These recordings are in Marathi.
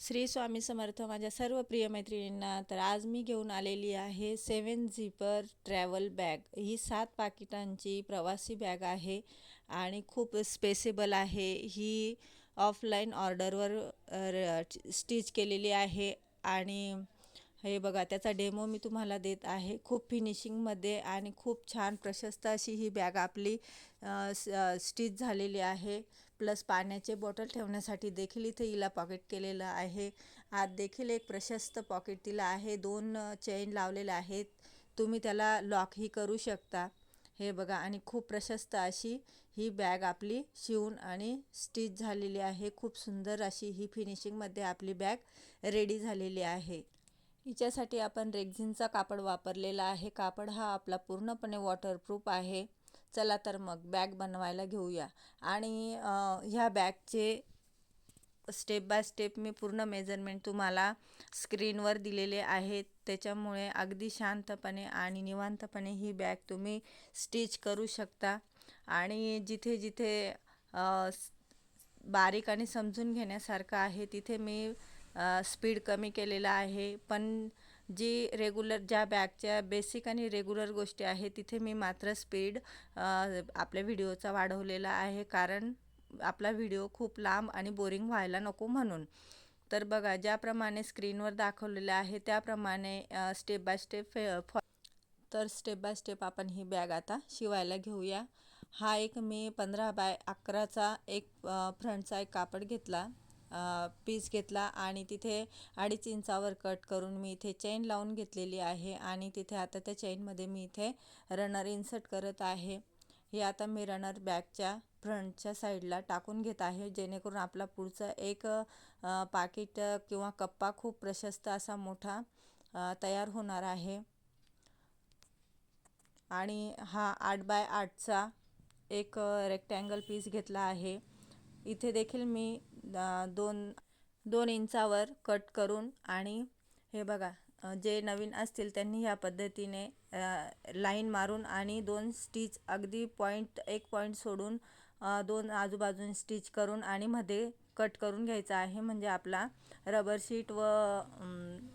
श्री स्वामी समर्थ माझ्या सर्व प्रिय मैत्रिणींना. तर आज मी घेऊन आलेली आहे 7 झिपर ट्रॅव्हल बॅग. ही 7 पाकिटांची प्रवासी बॅग आहे आणि खूप स्पेसेबल आहे. ही ऑफलाईन ऑर्डरवर स्टिच केलेली आहे आणि हे बघा त्याचा डेमो मी तुम्हाला देत आहे. खूप फिनिशिंगमध्ये आणि खूप छान प्रशस्त अशी ही बॅग आपली स्टिच झालेली आहे. प्लस पाण्याचे बॉटल ठेवण्यासाठी देखील इथे हिला पॉकेट केलेलं आहे. आत देखील एक प्रशस्त पॉकेट दिला आहे. 2 चेन लावलेल्या आहेत. तुम्ही त्याला लॉकही करू शकता. हे बघा आणि खूप प्रशस्त अशी ही बॅग आपली शिवून आणि स्टिच झालेली आहे. खूप सुंदर अशी ही फिनिशिंगमध्ये आपली बॅग रेडी झालेली आहे. हिच्यासाठी आपण रेक्झिनचा कापड वापरलेला आहे. कापड हा आपला पूर्णपणे वॉटरप्रूफ आहे. चला तर मग बॅग बनवायला घेऊया. आणि ह्या बॅगचे स्टेप बाय स्टेप मी पूर्ण मेजरमेंट तुम्हाला स्क्रीनवर दिलेले आहेत. त्याच्यामुळे अगदी शांतपणे आणि निवांतपणे ही बॅग तुम्ही स्टिच करू शकता. आणि जिथे जिथे बारीक आणि समजून घेण्यासारखं आहे तिथे मी स्पीड कमी केलेला आहे. पण ज्या बॅगच्या बेसिक आणि रेग्युलर गोष्टी आहेत तिथे मी मात्र स्पीड आपल्या व्हिडिओचा वाढवलेला आहे, कारण आपला व्हिडिओ खूप लांब आणि बोरिंग व्हायला नको म्हणून. तर बघा ज्याप्रमाणे स्क्रीनवर दाखवलेलं आहे त्याप्रमाणे स्टेप बाय स्टेप आपण ही बॅग आता शिवायला घेऊया. हा एक मी 15 बाय 11चा एक फ्रंटचा एक कापड घेतला, पीस घेतला आणि तिथे 2.5 इंचावर कट करून मी इथे चेन लावून घेतलेली आहे. आणि तिथे आता त्या चेनमध्ये मी इथे रनर इन्सर्ट करत आहे. हे आता मी रनर बॅगच्या फ्रंटच्या साईडला टाकून घेत आहे, जेणेकरून आपला पुढचा एक पाकिट किंवा कप्पा खूप प्रशस्त असा मोठा तयार होणार आहे. आणि हा 8 बाय 8चा एक रेक्टँगल पीस घेतला आहे. इथे देखील मी 2 इंचावर कट करून, आणि हे बघा जे नवीन असतील त्यांनी ह्या पद्धतीने लाईन मारून आणि 2 स्टिच अगदी एक पॉईंट सोडून 2 आजूबाजूने स्टिच करून आणि मध्ये कट करून घ्यायचा आहे. म्हणजे आपला रबर शीट व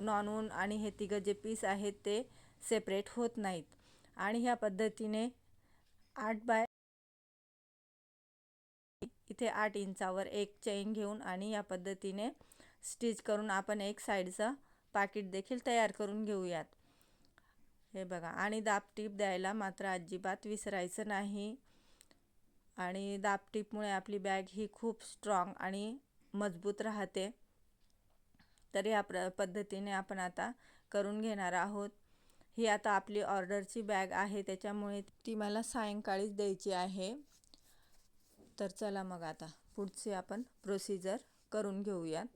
नॉनवून आणि हे तिघं जे पीस आहेत ते सेपरेट होत नाहीत. आणि ह्या पद्धतीने 8 बाय इथे 8 इंचावर एक चेन घेऊन आणि या पद्धतीने स्टिच करून आपण एक साईडचा पाकिट देखील तयार करून घेऊयात. हे बघा आणि दाबटीप द्यायला मात्र अजिबात विसरायचं नाही. आणि दाबटीपमुळे आपली बॅग ही खूप स्ट्रॉंग आणि मजबूत राहते. तर या पद्धतीने आपण आता करून घेणार आहोत. ही आता आपली ऑर्डरची बॅग आहे, त्याच्यामुळे ती मला सायंकाळीच द्यायची आहे. तर चला मग आता पुढचे आपण प्रोसिजर करून घेऊयात.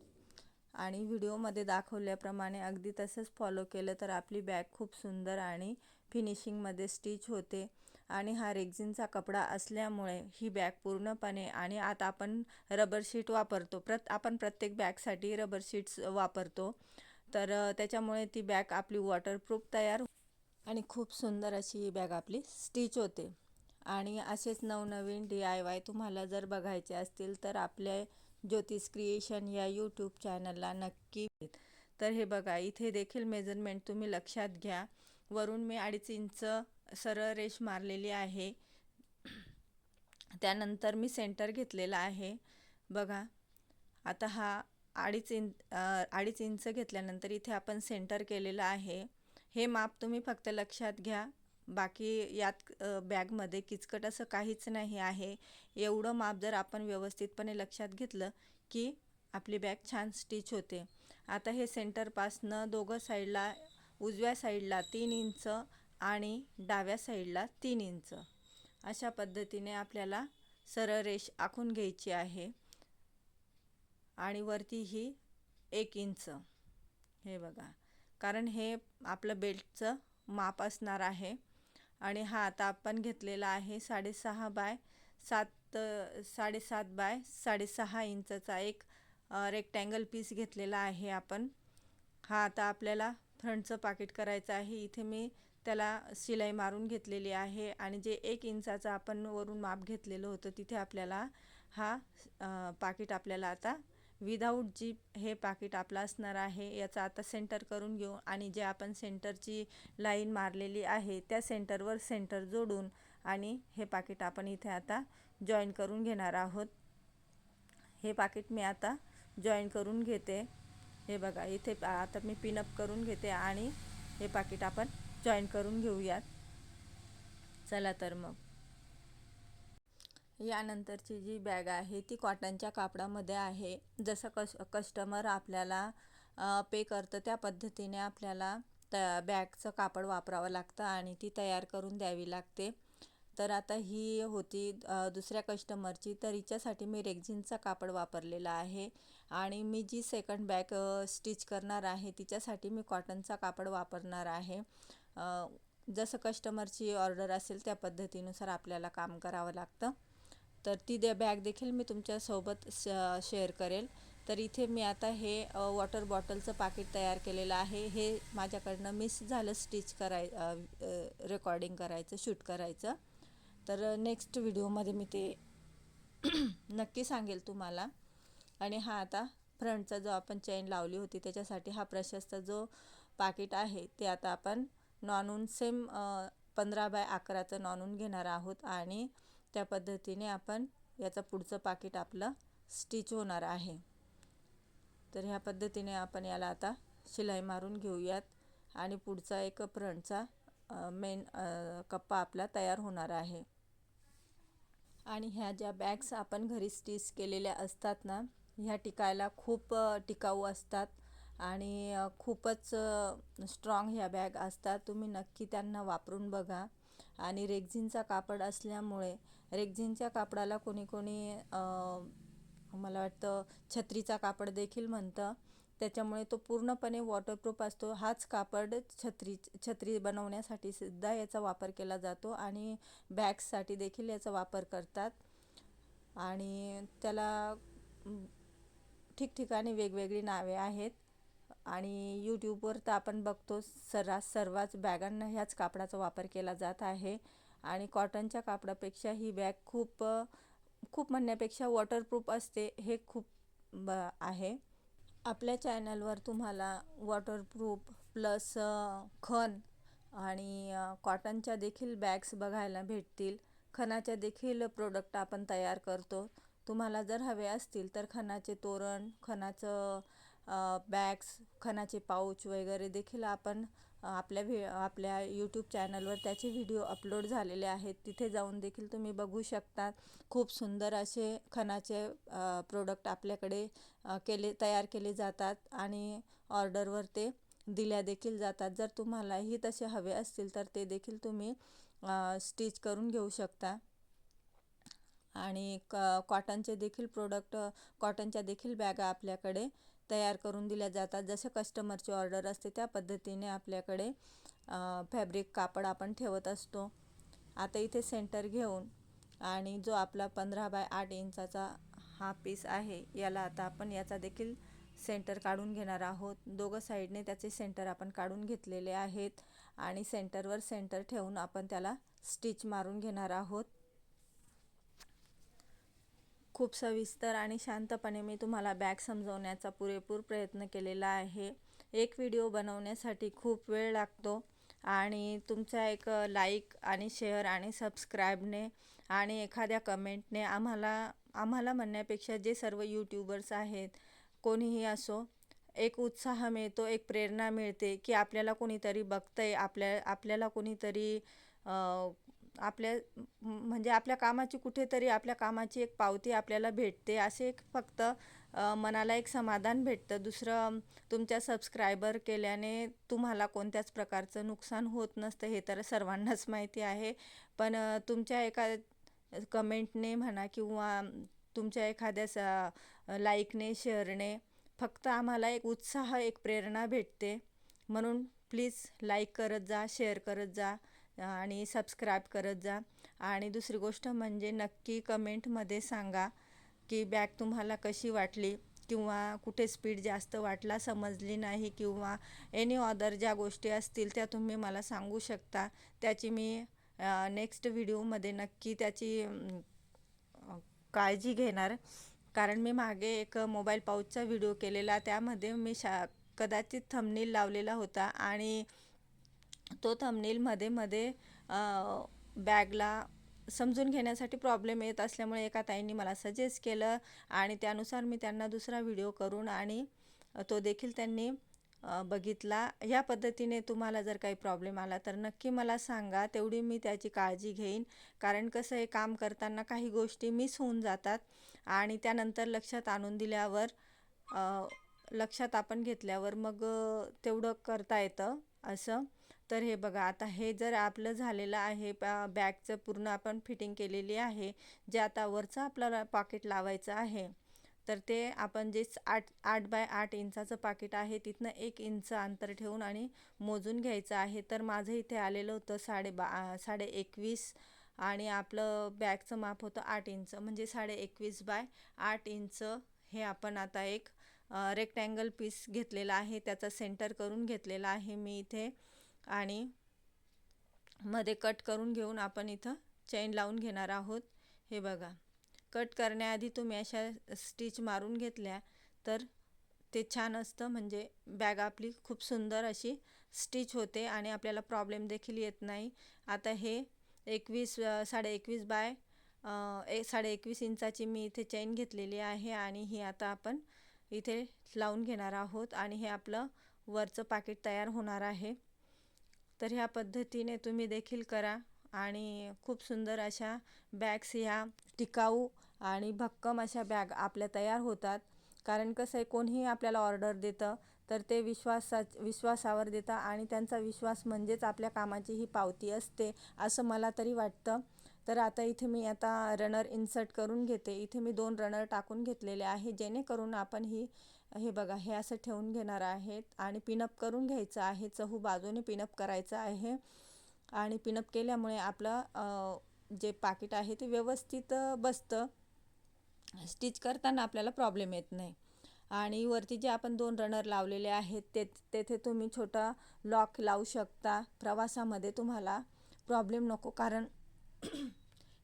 आणि व्हिडिओमध्ये दाखवल्याप्रमाणे अगदी तसंच फॉलो केलं तर आपली बॅग खूप सुंदर आणि फिनिशिंगमध्ये स्टिच होते. आणि हा रेक्झिनचा कपडा असल्यामुळे ही बॅग पूर्णपणे, आणि आता आपण रबर शीट वापरतो, आपण प्रत्येक बॅगसाठी रबर शीट्स वापरतो, तर त्याच्यामुळे ती बॅग आपली वॉटरप्रूफ तयार आणि खूप सुंदर अशी ही बॅग आपली स्टिच होते. आणि असेच नवनवीन DIY तुम्हाला जर बघायचे असतील तर आपल्या ज्योतिष क्रिएशन या यूट्यूब चॅनलला नक्की. तर हे बघा इथे देखील मेजरमेंट तुम्ही लक्षात घ्या. वरून मी 2.5 इंच सरळ रेष मारलेली आहे. त्यानंतर मी सेंटर घेतलेला आहे. बघा आता हा 2.5 इंच घेतल्यानंतर इथे आपण सेंटर केलेलं आहे. हे माप तुम्ही फक्त लक्षात घ्या. बाकी यात बॅगमध्ये किचकट असं काहीच नाही आहे. एवढं माप जर आपण व्यवस्थितपणे लक्षात घेतलं की आपली बॅग छान स्टिच होते. आता हे सेंटरपासनं दोघं साईडला, उजव्या साईडला 3 इंच आणि डाव्या साईडला 3 इंच अशा पद्धतीने आपल्याला सरळ रेष आखून घ्यायची आहे. आणि वरती ही 1 इंच. हे बघा, कारण हे आपलं बेल्टचं माप असणार आहे. आणि हा आता आपण घेतलेला आहे 7.5 बाय 7.6 इंचचा एक रेक्टँगल पीस घेतलेला आहे आपण. हा आता आपल्याला फ्रंटचं पाकिट करायचं आहे. इथे मी त्याला शिलाई मारून घेतलेली आहे. आणि जे 1 इंचाचं आपण वरून माप घेतलेलं होतं तिथे आपल्याला हा पाकिट आपल्याला आता विदाऊट जीप हे पाकिट आपलं असणार आहे. याचा आता सेंटर करून घेऊ आणि जे आपण सेंटरची लाईन मारलेली आहे त्या सेंटरवर सेंटर जोडून आणि हे पाकिट आपण इथे आता जॉईन करून घेणार आहोत. हे पाकिट मी आता जॉईन करून घेते. हे बघा इथे आता मी पिनअप करून घेते आणि हे पाकिट आपण जॉईन करून घेऊयात. चला तर मग यानंतरची जी बॅग आहे ती कॉटनच्या कापडामध्ये आहे. जसं कस्टमर आपल्याला पे करतं त्या पद्धतीने आपल्याला बॅगचं कापड वापरावं लागतं आणि ती तयार करून द्यावी लागते. तर आता ही होती दुसऱ्या कस्टमरची, तर हिच्यासाठी मी रेक्झिनचा कापड वापरलेला आहे आणि मी जी सेकंड बॅग स्टिच करणार आहे तिच्यासाठी मी कॉटनचा कापड वापरणार आहे. जसं कस्टमरची ऑर्डर असेल त्या पद्धतीनुसार आपल्याला काम करावं लागतं. तर ती बॅग देखील मी तुमच्यासोबत शेअर करेल. तर इथे मी आता हे वॉटर बॉटलचं पाकिट तयार केलेलं आहे. हे माझ्याकडनं मिस झालं स्टिच रेकॉर्डिंग करायचं, शूट करायचं. तर नेक्स्ट व्हिडिओमध्ये मी ते नक्की सांगेल तुम्हाला. आणि हा आता फ्रंटचा जो आपण चेन लावली होती त्याच्यासाठी हा प्रशस्त जो पाकिट आहे ते आता आपण नॉनून सेम 15x11 नॉनून घेणार आहोत आणि त्या पद्धतीने आपण याचं पुढचं पाकिट आपलं स्टिच होणार आहे. तर ह्या पद्धतीने आपण याला आता शिलाई मारून घेऊयात आणि पुढचा एक फ्रंटचा मेन कप्पा आपला तयार होणार आहे. आणि ह्या ज्या बॅग्स आपण घरी स्टिच केलेल्या असतात ना, ह्या टिकायला खूप टिकाऊ असतात आणि खूपच स्ट्रॉंग ह्या बॅग असतात. तुम्ही नक्की त्यांना वापरून बघा. आणि रेक्झिनचा कापड असल्यामुळे रेक्झिनच्या कापडाला कोणी कोणी मला वाटतं छत्रीचा कापड देखील म्हणतं. त्याच्यामुळे तो पूर्णपणे वॉटरप्रूफ असतो. हाच कापड छत्री बनवण्यासाठी सुद्धा याचा वापर केला जातो आणि बॅग्ससाठी देखील याचा वापर करतात. आणि त्याला ठिकठिकाणी वेगवेगळी नावे आहेत आणि यूट्यूबवर तर आपण बघतो सर्वच बॅगांना ह्याच कापडाचा वापर केला जात आहे. आणि कॉटनच्या कापडापेक्षा ही बॅग खूप म्हणण्यापेक्षा वॉटरप्रूफ असते हे खूप आहे. आपल्या चॅनलवर तुम्हाला वॉटरप्रूफ प्लस खण आणि कॉटनच्या देखील बॅग्स बघायला भेटतील. खणाच्या देखील प्रोडक्ट आपण तयार करतो. तुम्हाला जर हवे असतील तर खणाचे तोरण, खणाचं बॅग्स, खणाचे पाऊच वगैरे देखील आपण आपल्या यूट्यूब चॅनलवर त्याचे व्हिडिओ अपलोड झालेले आहेत. तिथे जाऊन देखील तुम्ही बघू शकता. खूप सुंदर असे खणाचे प्रोडक्ट आपल्याकडे तयार केले जातात आणि ऑर्डरवर ते दिल्या देखील जातात. जर तुम्हालाही तसे हवे असतील तर ते देखील तुम्ही स्टिच करून घेऊ शकता. आणि कॉटनचे देखील कॉटनच्या देखील बॅगा आपल्याकडे तयार करून दिल्या जातात. जसे कस्टमरची ऑर्डर असते त्या पद्धतीने आपल्याकडे फॅब्रिक कापड आपण ठेवत असतो. आता इथे सेंटर घेऊन आणि जो आपला 15x8 इंचाचा हा पीस आहे याला आता आपण याचा देखील सेंटर काढून घेणार आहोत. दोघं साईडने त्याचे सेंटर आपण काढून घेतलेले आहेत आणि सेंटरवर सेंटर ठेवून आपण त्याला स्टिच मारून घेणार आहोत. खूप सविस्तर आणि शांतपणे मी तुम्हाला बॅग समजवण्याचा पुरेपूर प्रयत्न केलेला आहे. एक व्हिडिओ बनवण्यासाठी खूप वेळ लागतो आणि तुमचा एक लाईक आणि शेअर आणि सबस्क्राईबने आणि एखाद्या कमेंटने आम्हाला म्हणण्यापेक्षा जे सर्व यूट्यूबर्स आहेत कोणीही असो, एक उत्साह मिळतो, एक प्रेरणा मिळते की आपल्याला कोणीतरी बघतंय, आपल्याला कोणीतरी म्हणजे आपल्या कामाची कुठेतरी आपल्या कामाची एक पावती आपल्याला भेटते. असे एक फक्त मनाला एक समाधान भेटतं. दुसरं, तुमच्या सबस्क्रायबर केल्याने तुम्हाला कोणत्याच प्रकारचं नुकसान होत नसतं हे तर सर्वांनाच माहिती आहे. पण तुमच्या एका कमेंटने म्हणा किंवा तुमच्या एखाद्या लाईकने, शेअरने फक्त आम्हाला एक उत्साह, एक प्रेरणा भेटते. म्हणून प्लीज लाईक करत जा, शेअर करत जा आणि सबस्क्राईब करत जा. आणि दुसरी गोष्ट म्हणजे नक्की कमेंटमध्ये सांगा की बॅग तुम्हाला कशी वाटली किंवा कुठे स्पीड जास्त वाटला, समजली नाही किंवा एनी अदर ज्या गोष्टी असतील त्या तुम्ही मला सांगू शकता. त्याची मी नेक्स्ट व्हिडिओमध्ये नक्की त्याची काळजी घेणार. कारण मी मागे एक मोबाईल पाऊचचा व्हिडिओ केलेला, त्यामध्ये मी कदाचित थंबनेल लावलेला होता आणि तो थंबनेल मध्ये बॅगला समजून घेण्यासाठी प्रॉब्लेम येत असल्यामुळे एका ताईंनी मला सजेस्ट केलं आणि त्यानुसार मी त्यांना दुसरा व्हिडिओ करून आणि तो देखील त्यांनी बघितला. या पद्धतीने तुम्हाला जर काही प्रॉब्लेम आला तर नक्की मला सांगा, तेवढी मी त्याची काळजी घेईन. कारण कसं आहे, काम करताना काही गोष्टी मिस होऊन जातात आणि त्यानंतर लक्षात आणून दिल्यावर लक्षात आपण घेतल्यावर मग तेवढं करता येतं असं. तर हे बघा, आता हे जर आपलं झालेलं आहे, बॅगचं पूर्ण आपण फिटिंग केलेली आहे. जे आता वरचं आपल्याला पॉकेट लावायचं आहे, तर ते आपण जे 8 बाय 8 इंचाचं पाकिट आहे तिथनं 1 इंच अंतर ठेवून आणि मोजून घ्यायचं आहे. तर माझं इथे आलेलं होतं 21.5 आणि आपलं बॅगचं माप होतं 8 इंच, म्हणजे 21.5 बाय 8 इंच. हे आपण आता एक रेक्टँगल पीस घेतलेला आहे, त्याचा सेंटर करून घेतलेला आहे मी इथे आणि मध्ये कट करून घेऊन आपण इथं चेन लावून घेणार आहोत. हे बघा, कट करण्याआधी तुम्ही अशा स्टिच मारून घेतल्या तर ते छान असतं, म्हणजे बॅग आपली खूप सुंदर अशी स्टिच होते आणि आपल्याला प्रॉब्लेम देखील येत नाही. आता हे 21 बाय 21.5 इंचाची मी इथे चेन घेतलेली आहे आणि ही आता आपण इथे लावून घेणार आहोत आणि हे आपलं वरचं पाकिट तयार होणार आहे. तर ह्या पद्धतीने तुम्ही देखील करा आणि खूप सुंदर अशा बॅग्स ह्या टिकाऊ आणि भक्कम अशा बॅग आपल्या तयार होतात. कारण कसं आहे, कोणीही आपल्याला ऑर्डर देतं तर ते विश्वासावर देतं आणि त्यांचा विश्वास म्हणजेच आपल्या कामाची ही पावती असते, असं मला तरी वाटतं. तर आता इथे मी रनर इन्सर्ट करून घेते. इथे मी 2 रनर टाकून घेतलेले आहे, जेणेकरून आपण हे बघा, हे असं ठेवून घेणार आहेत आणि पिनअप करून घ्यायचं आहे. चहू बाजूने पिनअप करायचं आहे आणि पिनअप केल्यामुळे आपलं जे पाकिट आहे ते व्यवस्थित बसतं. स्टिच करताना आपल्याला प्रॉब्लेम येत नाही. आणि वरती जे आपण 2 रनर लावलेले आहेत तेथे तुम्ही छोटा लॉक लावू शकता. प्रवासामध्ये तुम्हाला प्रॉब्लेम नको, कारण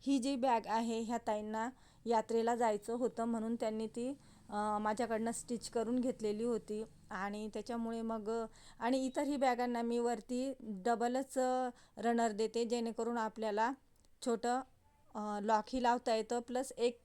ही जी बॅग आहे ह्या ताईंना यात्रेला जायचं होतं म्हणून त्यांनी ती माझ्याकडनं स्टिच करून घेतलेली होती आणि त्याच्यामुळे मग आणि इतरही बॅगांना मी वरती डबलच रनर देते, जेणेकरून आपल्याला छोटं लॉकही लावता येतं, प्लस एक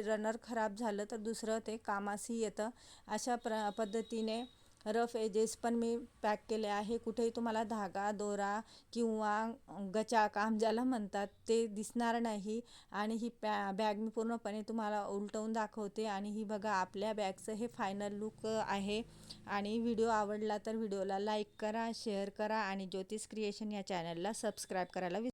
रनर खराब झालं तर दुसरं ते कामासही येतं. अशा पद्धतीने रफ एजेस पण मी पॅक केले आहे. कुठेही तुम्हाला धागा, दोरा किंवा गचा काम ज्याला म्हणतात ते दिसणार नाही. आणि ही बॅग मी पूर्णपणे तुम्हाला उलटवून दाखवते आणि ही बघा, आपल्या बॅगचं हे फायनल लुक आहे. आणि व्हिडिओ आवडला तर व्हिडिओला लाईक करा, शेअर करा आणि ज्योतिष क्रिएशन या चॅनलला सबस्क्राईब करायला